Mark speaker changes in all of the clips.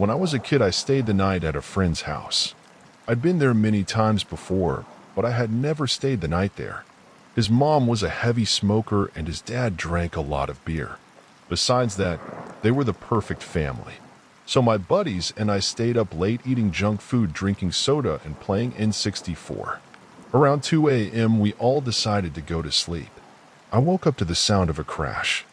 Speaker 1: When I was a kid, I stayed the night at a friend's house. I'd been there many times before, but I had never stayed the night there. His mom was a heavy smoker and his dad drank a lot of beer. Besides that, they were the perfect family. So my buddies and I stayed up late eating junk food, drinking soda, and playing N64. Around 2 a.m., we all decided to go to sleep. I woke up to the sound of a crash,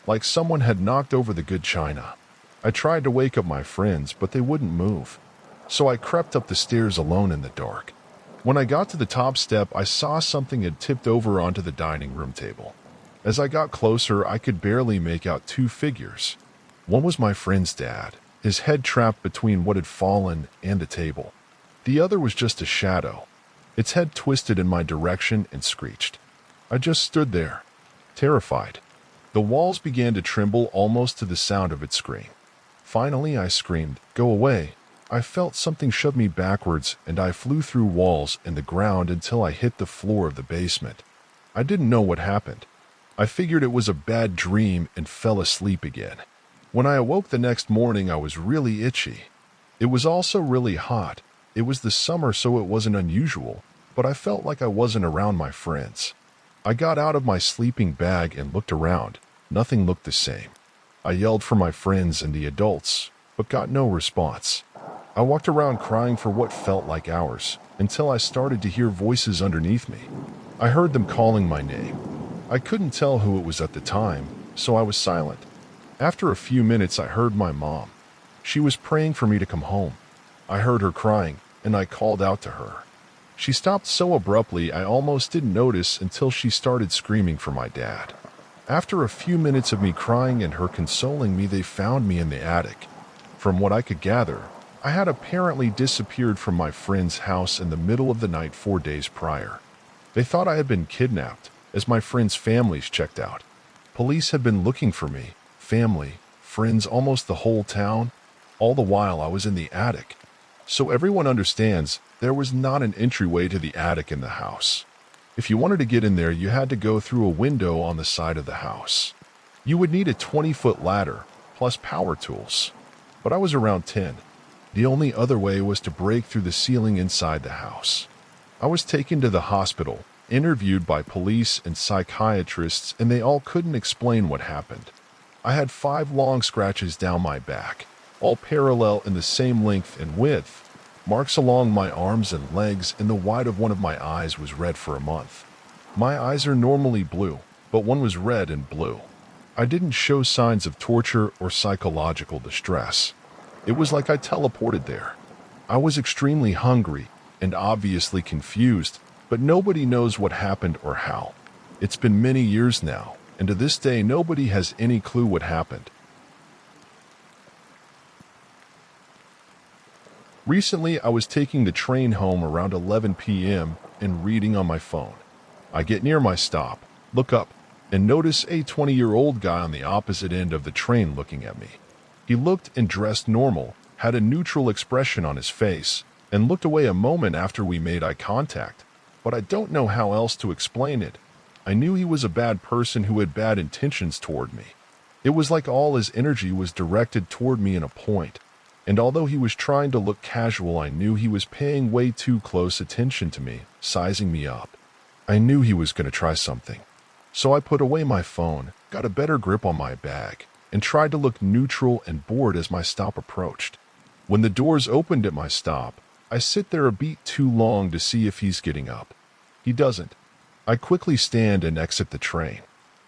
Speaker 1: like someone had knocked over the good china. I tried to wake up my friends, but they wouldn't move. So I crept up the stairs alone in the dark. When I got to the top step, I saw something had tipped over onto the dining room table. As I got closer, I could barely make out two figures. One was my friend's dad, his head trapped between what had fallen and the table. The other was just a shadow. Its head twisted in my direction and screeched. I just stood there, terrified. The walls began to tremble almost to the sound of its scream. Finally, I screamed, "Go away!" I felt something shove me backwards, and I flew through walls and the ground until I hit the floor of the basement. I didn't know what happened. I figured it was a bad dream and fell asleep again. When I awoke the next morning, I was really itchy. It was also really hot. It was the summer, so it wasn't unusual, but I felt like I wasn't around my friends. I got out of my sleeping bag and looked around. Nothing looked the same. I yelled for my friends and the adults, but got no response. I walked around crying for what felt like hours, until I started to hear voices underneath me. I heard them calling my name. I couldn't tell who it was at the time, so I was silent. After a few minutes, I heard my mom. She was praying for me to come home. I heard her crying, and I called out to her. She stopped so abruptly I almost didn't notice until she started screaming for my dad. After a few minutes of me crying and her consoling me, they found me in the attic. From what I could gather, I had apparently disappeared from my friend's house in the middle of the night 4 days prior. They thought I had been kidnapped, as my friends' families checked out. Police had been looking for me, family, friends, almost the whole town. All the while I was in the attic. So everyone understands, there was not an entryway to the attic in the house. If you wanted to get in there, you had to go through a window on the side of the house. You would need a 20-foot ladder, plus power tools. But I was around 10. The only other way was to break through the ceiling inside the house. I was taken to the hospital, interviewed by police and psychiatrists, and they all couldn't explain what happened. I had 5 long scratches down my back, all parallel in the same length and width. Marks along my arms and legs, and the white of one of my eyes was red for a month. My eyes are normally blue, but one was red and blue. I didn't show signs of torture or psychological distress. It was like I teleported there. I was extremely hungry and obviously confused, but nobody knows what happened or how. It's been many years now, and to this day nobody has any clue what happened. Recently, I was taking the train home around 11 p.m. and reading on my phone. I get near my stop, look up, and notice a 20-year-old guy on the opposite end of the train looking at me. He looked and dressed normal, had a neutral expression on his face, and looked away a moment after we made eye contact. But I don't know how else to explain it. I knew he was a bad person who had bad intentions toward me. It was like all his energy was directed toward me in a point. And although he was trying to look casual, I knew he was paying way too close attention to me, sizing me up. I knew he was going to try something. So I put away my phone, got a better grip on my bag, and tried to look neutral and bored as my stop approached. When the doors opened at my stop, I sit there a beat too long to see if he's getting up. He doesn't. I quickly stand and exit the train.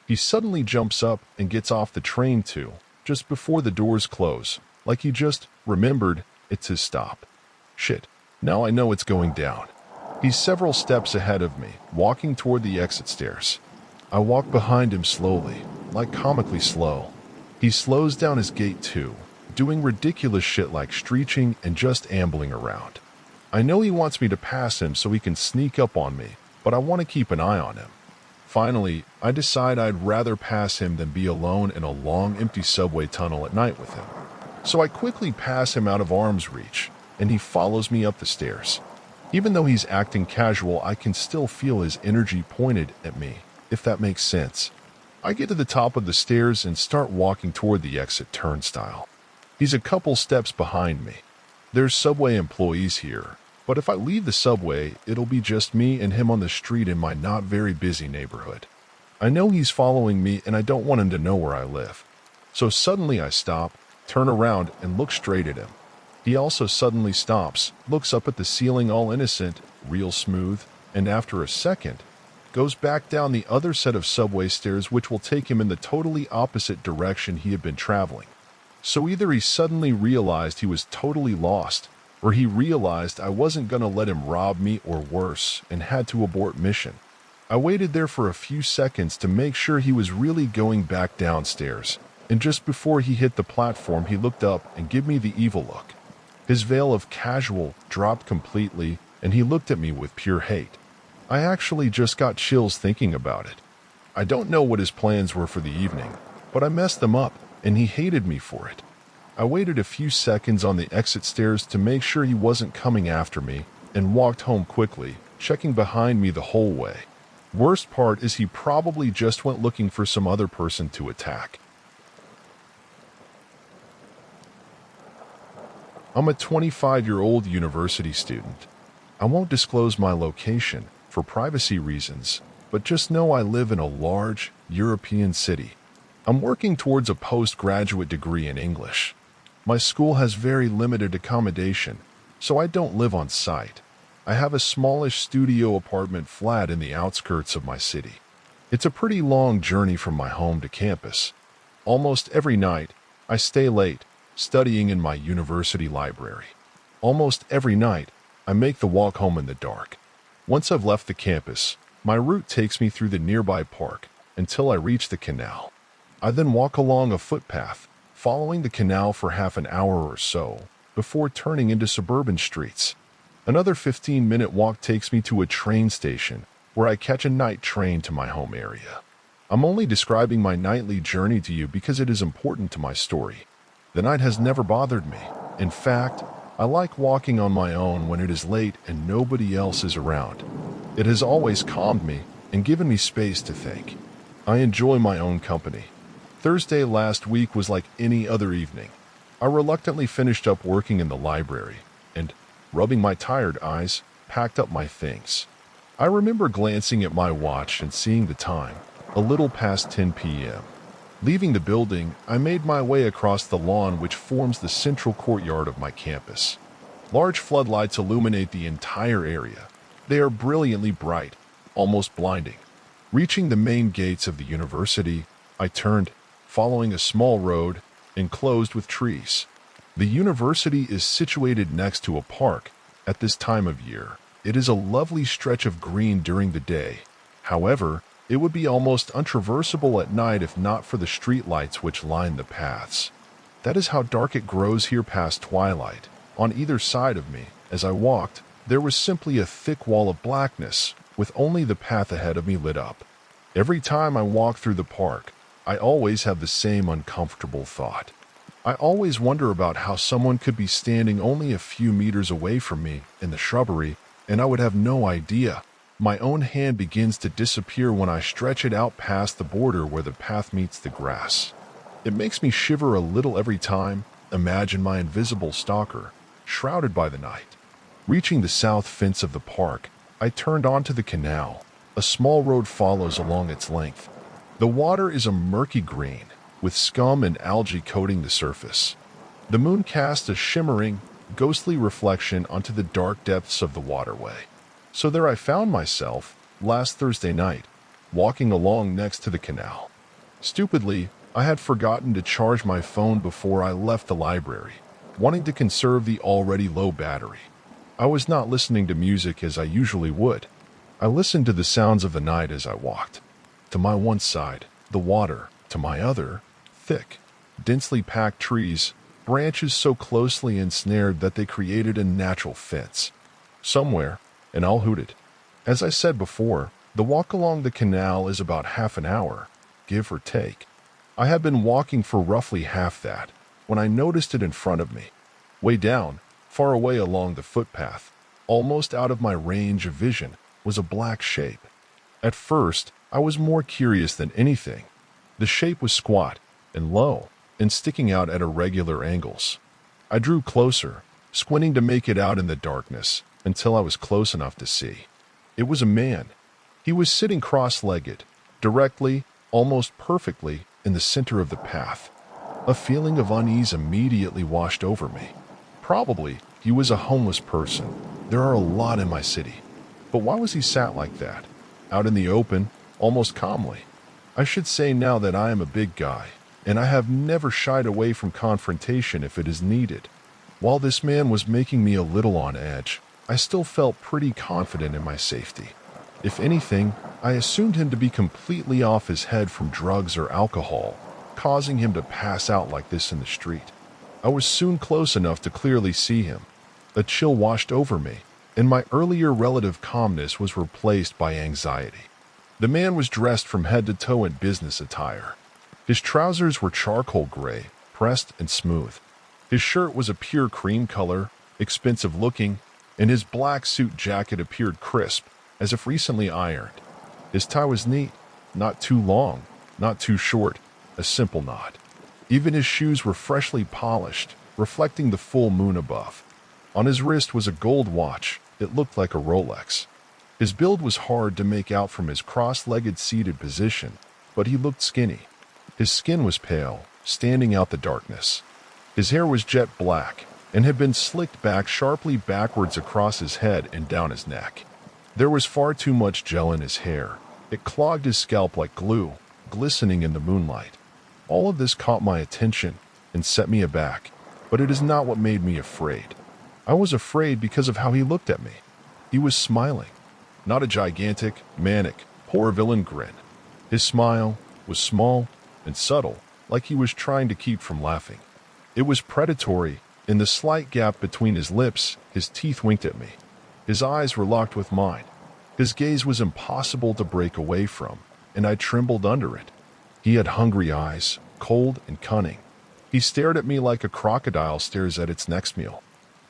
Speaker 1: He suddenly jumps up and gets off the train too, just before the doors close, like he just remembered it's his stop. Shit, now I know it's going down. He's several steps ahead of me, walking toward the exit stairs. I walk behind him slowly, like comically slow. He slows down his gait too, doing ridiculous shit like screeching and just ambling around. I know he wants me to pass him so he can sneak up on me, but I want to keep an eye on him. Finally, I decide I'd rather pass him than be alone in a long, empty subway tunnel at night with him. So I quickly pass him out of arm's reach, and he follows me up the stairs. Even though he's acting casual, I can still feel his energy pointed at me, if that makes sense. I get to the top of the stairs and start walking toward the exit turnstile. He's a couple steps behind me. There's subway employees here, but if I leave the subway, it'll be just me and him on the street in my not very busy neighborhood. I know he's following me and I don't want him to know where I live. So suddenly I stop, turn around, and look straight at him. He also suddenly stops, looks up at the ceiling all innocent, real smooth, and after a second, goes back down the other set of subway stairs which will take him in the totally opposite direction he had been traveling. So either he suddenly realized he was totally lost, or he realized I wasn't going to let him rob me or worse and had to abort mission. I waited there for a few seconds to make sure he was really going back downstairs, and just before he hit the platform he looked up and gave me the evil look. His veil of casual dropped completely and he looked at me with pure hate. I actually just got chills thinking about it. I don't know what his plans were for the evening, but I messed them up and he hated me for it. I waited a few seconds on the exit stairs to make sure he wasn't coming after me and walked home quickly, checking behind me the whole way. Worst part is he probably just went looking for some other person to attack. I'm a 25-year-old university student. I won't disclose my location for privacy reasons, but just know I live in a large European city. I'm working towards a postgraduate degree in English. My school has very limited accommodation, so I don't live on site. I have a smallish studio apartment flat in the outskirts of my city. It's a pretty long journey from my home to campus. Almost every night, I stay late, studying in my university library. Almost every night, I make the walk home in the dark. Once I've left the campus, my route takes me through the nearby park until I reach the canal. I then walk along a footpath, following the canal for half an hour or so, before turning into suburban streets. Another 15-minute walk takes me to a train station, where I catch a night train to my home area. I'm only describing my nightly journey to you because it is important to my story. The night has never bothered me. In fact, I like walking on my own when it is late and nobody else is around. It has always calmed me and given me space to think. I enjoy my own company. Thursday last week was like any other evening. I reluctantly finished up working in the library and, rubbing my tired eyes, packed up my things. I remember glancing at my watch and seeing the time, a little past 10 p.m. Leaving the building, I made my way across the lawn which forms the central courtyard of my campus. Large floodlights illuminate the entire area. They are brilliantly bright, almost blinding. Reaching the main gates of the university, I turned, following a small road, enclosed with trees. The university is situated next to a park. At this time of year, it is a lovely stretch of green during the day. However, it would be almost untraversable at night if not for the streetlights which line the paths. That is how dark it grows here past twilight. On either side of me, as I walked, there was simply a thick wall of blackness, with only the path ahead of me lit up. Every time I walk through the park, I always have the same uncomfortable thought. I always wonder about how someone could be standing only a few meters away from me in the shrubbery, and I would have no idea. My own hand begins to disappear when I stretch it out past the border where the path meets the grass. It makes me shiver a little every time. Imagine my invisible stalker, shrouded by the night. Reaching the south fence of the park, I turned onto the canal. A small road follows along its length. The water is a murky green, with scum and algae coating the surface. The moon casts a shimmering, ghostly reflection onto the dark depths of the waterway. So there I found myself, last Thursday night, walking along next to the canal. Stupidly, I had forgotten to charge my phone before I left the library, wanting to conserve the already low battery. I was not listening to music as I usually would. I listened to the sounds of the night as I walked. To my one side, the water; to my other, thick, densely packed trees, branches so closely ensnared that they created a natural fence. Somewhere, an owl hooted. As I said before, the walk along the canal is about half an hour, give or take. I had been walking for roughly half that, when I noticed it in front of me. Way down, far away along the footpath, almost out of my range of vision, was a black shape. At first, I was more curious than anything. The shape was squat and low, and sticking out at irregular angles. I drew closer, squinting to make it out in the darkness, until I was close enough to see. It was a man. He was sitting cross-legged, directly, almost perfectly, in the center of the path. A feeling of unease immediately washed over me. Probably, he was a homeless person. There are a lot in my city. But why was he sat like that, out in the open, almost calmly? I should say now that I am a big guy, and I have never shied away from confrontation if it is needed. While this man was making me a little on edge, I still felt pretty confident in my safety. If anything, I assumed him to be completely off his head from drugs or alcohol, causing him to pass out like this in the street. I was soon close enough to clearly see him. A chill washed over me, and my earlier relative calmness was replaced by anxiety. The man was dressed from head to toe in business attire. His trousers were charcoal gray, pressed and smooth. His shirt was a pure cream color, expensive looking, and his black suit jacket appeared crisp, as if recently ironed. His tie was neat, not too long, not too short, a simple knot. Even his shoes were freshly polished, reflecting the full moon above. On his wrist was a gold watch. It looked like a Rolex. His build was hard to make out from his cross-legged seated position, but he looked skinny. His skin was pale, standing out the darkness. His hair was jet black and had been slicked back sharply backwards across his head and down his neck. There was far too much gel in his hair. It clogged his scalp like glue, glistening in the moonlight. All of this caught my attention and set me aback, but it is not what made me afraid. I was afraid because of how he looked at me. He was smiling, not a gigantic, manic, poor villain grin. His smile was small and subtle, like he was trying to keep from laughing. It was predatory. In the slight gap between his lips, his teeth winked at me. His eyes were locked with mine. His gaze was impossible to break away from, and I trembled under it. He had hungry eyes, cold and cunning. He stared at me like a crocodile stares at its next meal.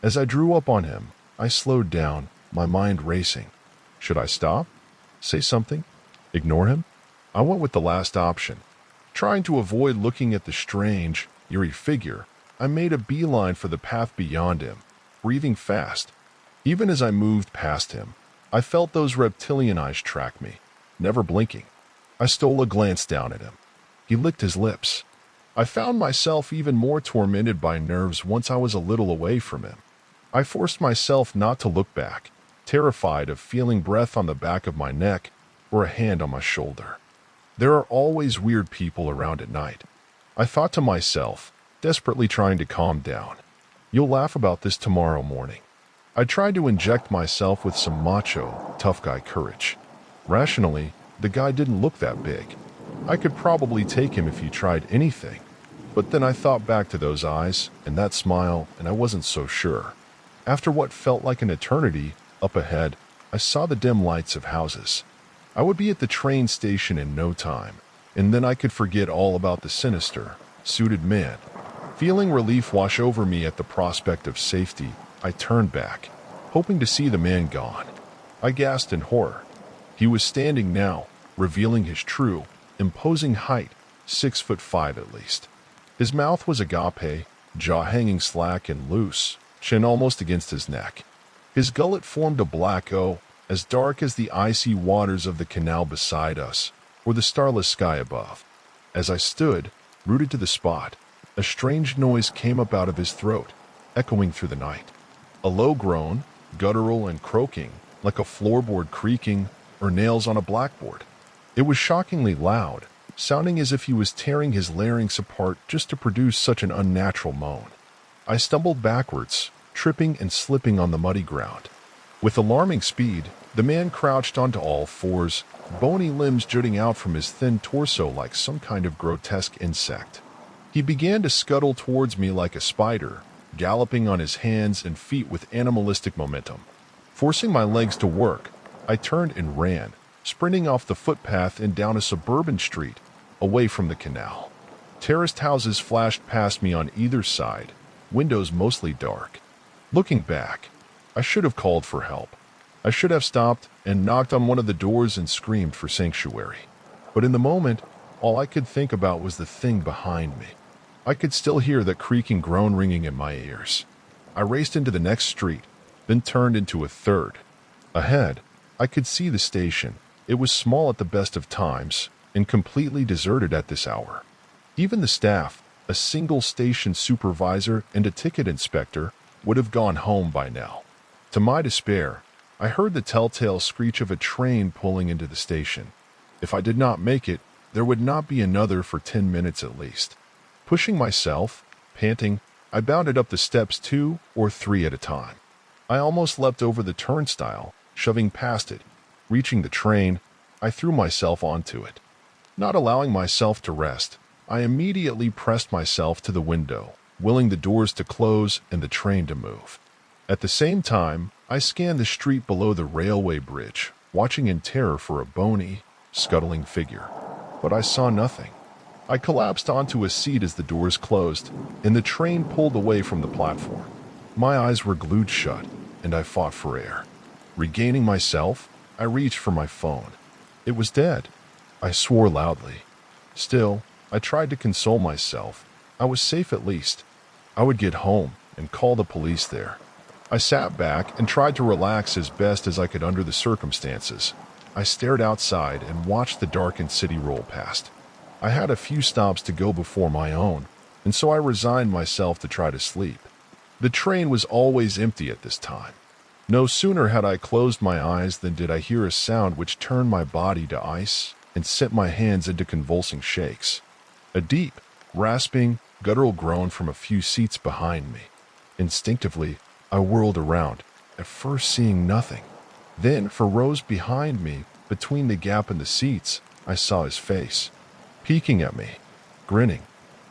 Speaker 1: As I drew up on him, I slowed down, my mind racing. Should I stop? Say something? Ignore him? I went with the last option. Trying to avoid looking at the strange, eerie figure, I made a beeline for the path beyond him, breathing fast. Even as I moved past him, I felt those reptilian eyes track me, never blinking. I stole a glance down at him. He licked his lips. I found myself even more tormented by nerves once I was a little away from him. I forced myself not to look back, terrified of feeling breath on the back of my neck or a hand on my shoulder. There are always weird people around at night. I thought to myself, desperately trying to calm down. You'll laugh about this tomorrow morning. I tried to inject myself with some macho, tough guy courage. Rationally, the guy didn't look that big. I could probably take him if he tried anything. But then I thought back to those eyes and that smile, and I wasn't so sure. After what felt like an eternity, up ahead, I saw the dim lights of houses. I would be at the train station in no time, and then I could forget all about the sinister, suited man. Feeling relief wash over me at the prospect of safety, I turned back, hoping to see the man gone. I gasped in horror. He was standing now, revealing his true, imposing height, 6'5" at least. His mouth was agape, jaw hanging slack and loose, chin almost against his neck. His gullet formed a black O, as dark as the icy waters of the canal beside us, or the starless sky above. As I stood, rooted to the spot, a strange noise came up out of his throat, echoing through the night. A low groan, guttural and croaking, like a floorboard creaking or nails on a blackboard. It was shockingly loud, sounding as if he was tearing his larynx apart just to produce such an unnatural moan. I stumbled backwards, tripping and slipping on the muddy ground. With alarming speed, the man crouched onto all fours, bony limbs jutting out from his thin torso like some kind of grotesque insect. He began to scuttle towards me like a spider, galloping on his hands and feet with animalistic momentum. Forcing my legs to work, I turned and ran, sprinting off the footpath and down a suburban street, away from the canal. Terraced houses flashed past me on either side, windows mostly dark. Looking back, I should have called for help. I should have stopped and knocked on one of the doors and screamed for sanctuary. But in the moment, all I could think about was the thing behind me. I could still hear that creaking groan ringing in my ears. I raced into the next street, then turned into a third. Ahead, I could see the station. It was small at the best of times and completely deserted at this hour. Even the staff, a single station supervisor and a ticket inspector, would have gone home by now. To my despair, I heard the telltale screech of a train pulling into the station. If I did not make it, there would not be another for 10 minutes at least. Pushing myself, panting, I bounded up the steps 2 or 3 at a time. I almost leapt over the turnstile, shoving past it. Reaching the train, I threw myself onto it. Not allowing myself to rest, I immediately pressed myself to the window, willing the doors to close and the train to move. At the same time, I scanned the street below the railway bridge, watching in terror for a bony, scuttling figure. But I saw nothing. I collapsed onto a seat as the doors closed, and the train pulled away from the platform. My eyes were glued shut, and I fought for air. Regaining myself, I reached for my phone. It was dead. I swore loudly. Still, I tried to console myself. I was safe at least. I would get home and call the police there. I sat back and tried to relax as best as I could under the circumstances. I stared outside and watched the darkened city roll past. I had a few stops to go before my own, and so I resigned myself to try to sleep. The train was always empty at this time. No sooner had I closed my eyes than did I hear a sound which turned my body to ice and sent my hands into convulsing shakes. A deep, rasping, guttural groan from a few seats behind me. Instinctively, I whirled around, at first seeing nothing. Then, for rows behind me, between the gap in the seats, I saw his face, peeking at me, grinning.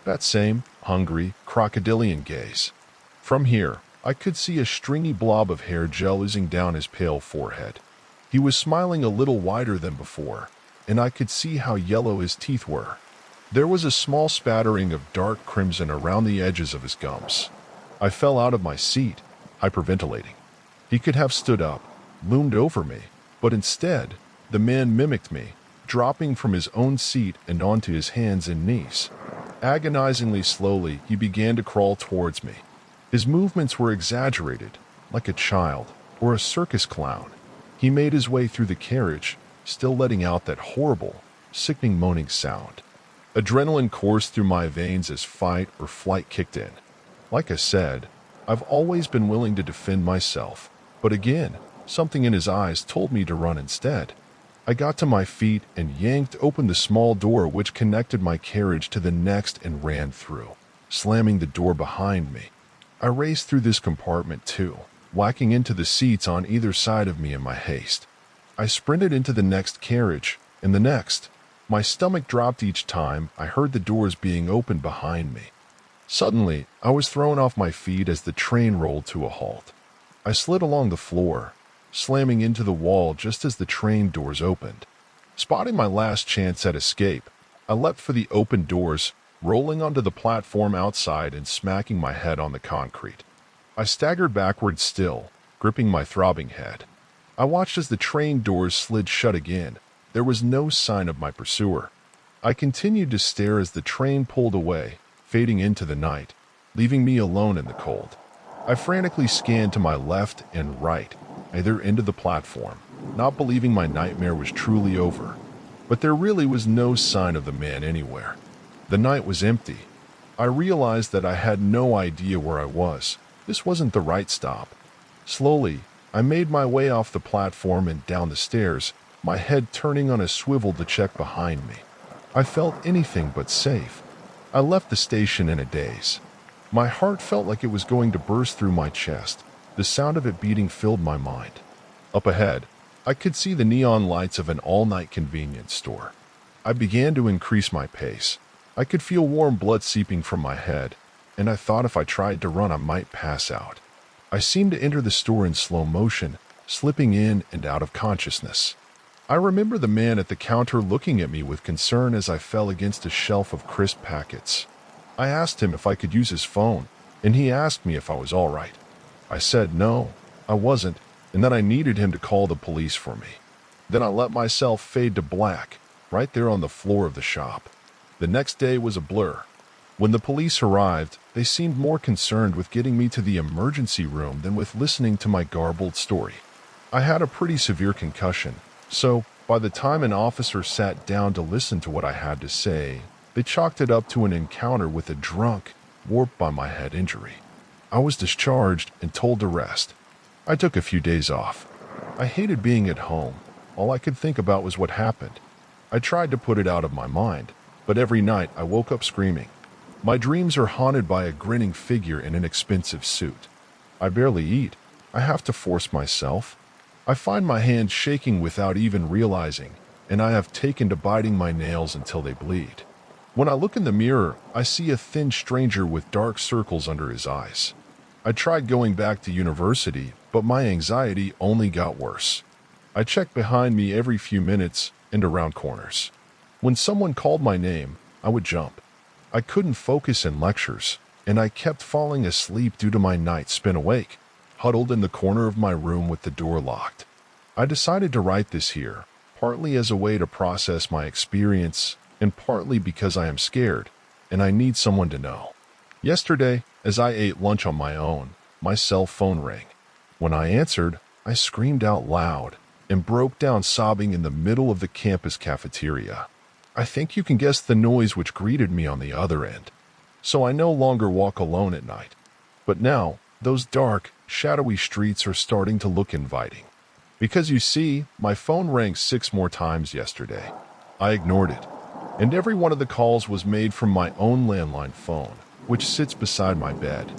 Speaker 1: That same, hungry, crocodilian gaze. From here, I could see a stringy blob of hair gel oozing down his pale forehead. He was smiling a little wider than before, and I could see how yellow his teeth were. There was a small spattering of dark crimson around the edges of his gums. I fell out of my seat, hyperventilating. He could have stood up, loomed over me, but instead, the man mimicked me, dropping from his own seat and onto his hands and knees. Agonizingly slowly, he began to crawl towards me. His movements were exaggerated, like a child or a circus clown. He made his way through the carriage, still letting out that horrible, sickening moaning sound. Adrenaline coursed through my veins as fight or flight kicked in. Like I said, I've always been willing to defend myself, but again, something in his eyes told me to run instead. I got to my feet and yanked open the small door which connected my carriage to the next and ran through, slamming the door behind me. I raced through this compartment too, whacking into the seats on either side of me in my haste. I sprinted into the next carriage, and the next. My stomach dropped each time I heard the doors being opened behind me. Suddenly, I was thrown off my feet as the train rolled to a halt. I slid along the floor, slamming into the wall just as the train doors opened. Spotting my last chance at escape, I leapt for the open doors, rolling onto the platform outside and smacking my head on the concrete. I staggered backward still, gripping my throbbing head. I watched as the train doors slid shut again. There was no sign of my pursuer. I continued to stare as the train pulled away, fading into the night, leaving me alone in the cold. I frantically scanned to my left and right, either end of the platform, not believing my nightmare was truly over. But there really was no sign of the man anywhere. The night was empty. I realized that I had no idea where I was. This wasn't the right stop. Slowly, I made my way off the platform and down the stairs, my head turning on a swivel to check behind me. I felt anything but safe. I left the station in a daze. My heart felt like it was going to burst through my chest. The sound of it beating filled my mind. Up ahead, I could see the neon lights of an all-night convenience store. I began to increase my pace. I could feel warm blood seeping from my head, and I thought if I tried to run I might pass out. I seemed to enter the store in slow motion, slipping in and out of consciousness. I remember the man at the counter looking at me with concern as I fell against a shelf of crisp packets. I asked him if I could use his phone, and he asked me if I was all right. I said no, I wasn't, and that I needed him to call the police for me. Then I let myself fade to black, right there on the floor of the shop. The next day was a blur. When the police arrived, they seemed more concerned with getting me to the emergency room than with listening to my garbled story. I had a pretty severe concussion, so by the time an officer sat down to listen to what I had to say, they chalked it up to an encounter with a drunk, warped by my head injury. I was discharged and told to rest. I took a few days off. I hated being at home. All I could think about was what happened. I tried to put it out of my mind, but every night I woke up screaming. My dreams are haunted by a grinning figure in an expensive suit. I barely eat. I have to force myself. I find my hands shaking without even realizing, and I have taken to biting my nails until they bleed. When I look in the mirror, I see a thin stranger with dark circles under his eyes. I tried going back to university, but my anxiety only got worse. I checked behind me every few minutes and around corners. When someone called my name, I would jump. I couldn't focus in lectures, and I kept falling asleep due to my nights spent awake, huddled in the corner of my room with the door locked. I decided to write this here, partly as a way to process my experience, and partly because I am scared, and I need someone to know. Yesterday, as I ate lunch on my own, my cell phone rang. When I answered, I screamed out loud and broke down sobbing in the middle of the campus cafeteria. I think you can guess the noise which greeted me on the other end. So I no longer walk alone at night. But now, those dark, shadowy streets are starting to look inviting. Because you see, my phone rang 6 more times yesterday. I ignored it, and every one of the calls was made from my own landline phone, which sits beside my bed.